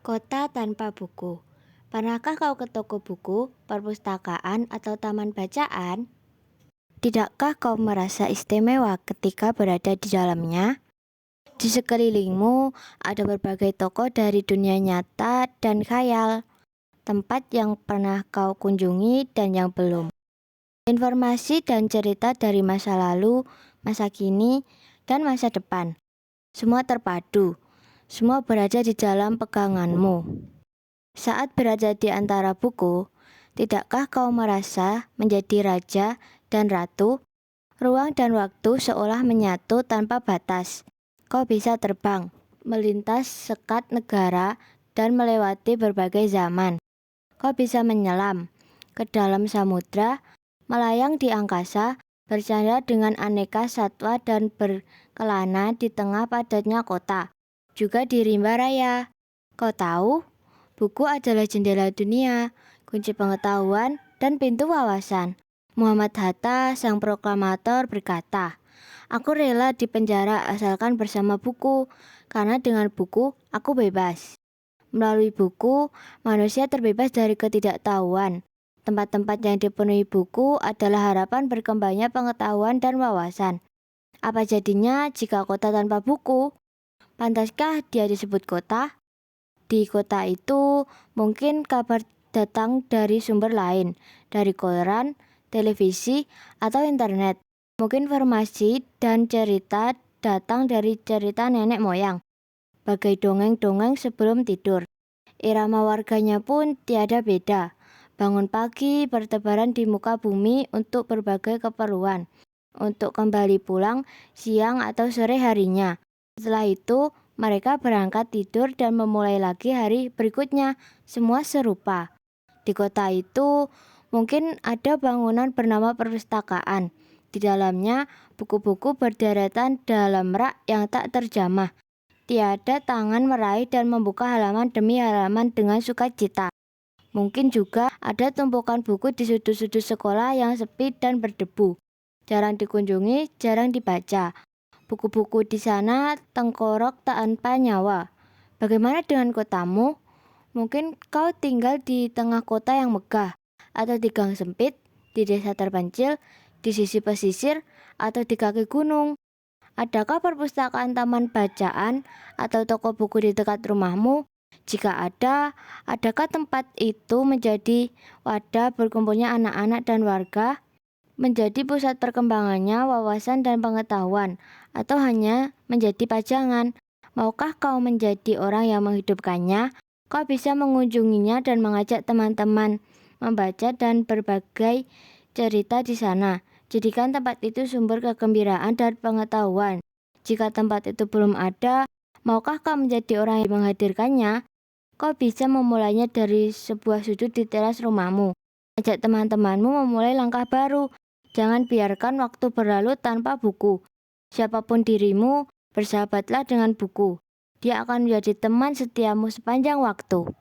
Kota tanpa buku. Pernahkah kau ke toko buku, perpustakaan, atau taman bacaan? Tidakkah kau merasa istimewa ketika berada di dalamnya? Di sekelilingmu ada berbagai toko dari dunia nyata dan khayal, tempat yang pernah kau kunjungi dan yang belum. Informasi dan cerita dari masa lalu, masa kini, dan masa depan. Semua terpadu, semua berada di dalam peganganmu. Saat berada di antara buku, tidakkah kau merasa menjadi raja dan ratu? Ruang dan waktu seolah menyatu tanpa batas. Kau bisa terbang, melintas sekat negara, dan melewati berbagai zaman. Kau bisa menyelam ke dalam samudra, melayang di angkasa, bercanda dengan aneka satwa dan berkelana di tengah padatnya kota. Juga di rimba raya. Kau tahu? Buku adalah jendela dunia, kunci pengetahuan, dan pintu wawasan. Muhammad Hatta, sang proklamator, berkata, "Aku rela di penjara asalkan bersama buku, karena dengan buku aku bebas." Melalui buku, manusia terbebas dari ketidaktahuan. Tempat-tempat yang dipenuhi buku adalah harapan berkembangnya pengetahuan dan wawasan. Apa jadinya jika kota tanpa buku? Pantaskah dia disebut kota? Di kota itu, mungkin kabar datang dari sumber lain, dari koran, televisi, atau internet. Mungkin informasi dan cerita datang dari cerita nenek moyang, bagai dongeng-dongeng sebelum tidur. Irama warganya pun tiada beda. Bangun pagi bertebaran di muka bumi untuk berbagai keperluan, untuk kembali pulang siang atau sore harinya. Setelah itu, mereka berangkat tidur dan memulai lagi hari berikutnya, semua serupa. Di kota itu, mungkin ada bangunan bernama perpustakaan. Di dalamnya, buku-buku berderetan dalam rak yang tak terjamah. Tiada tangan meraih dan membuka halaman demi halaman dengan sukacita. Mungkin juga ada tumpukan buku di sudut-sudut sekolah yang sepi dan berdebu. Jarang dikunjungi, jarang dibaca. Buku-buku di sana tengkorok tanpa nyawa. Bagaimana dengan kotamu? Mungkin kau tinggal di tengah kota yang megah, atau di gang sempit, di desa terpencil, di sisi pesisir, atau di kaki gunung. Adakah perpustakaan taman bacaan atau toko buku di dekat rumahmu? Jika ada, adakah tempat itu menjadi wadah berkumpulnya anak-anak dan warga? Menjadi pusat perkembangannya wawasan dan pengetahuan, atau hanya menjadi pajangan? Maukah kau menjadi orang yang menghidupkannya? Kau bisa mengunjunginya dan mengajak teman-teman membaca dan berbagai cerita di sana. Jadikan tempat itu sumber kegembiraan dan pengetahuan. Jika tempat itu belum ada, maukah kau menjadi orang yang menghadirkannya? Kau bisa memulainya dari sebuah sudut di teras rumahmu. Ajak teman-temanmu memulai langkah baru. Jangan biarkan waktu berlalu tanpa buku. Siapapun dirimu, bersahabatlah dengan buku. Dia akan menjadi teman setiamu sepanjang waktu.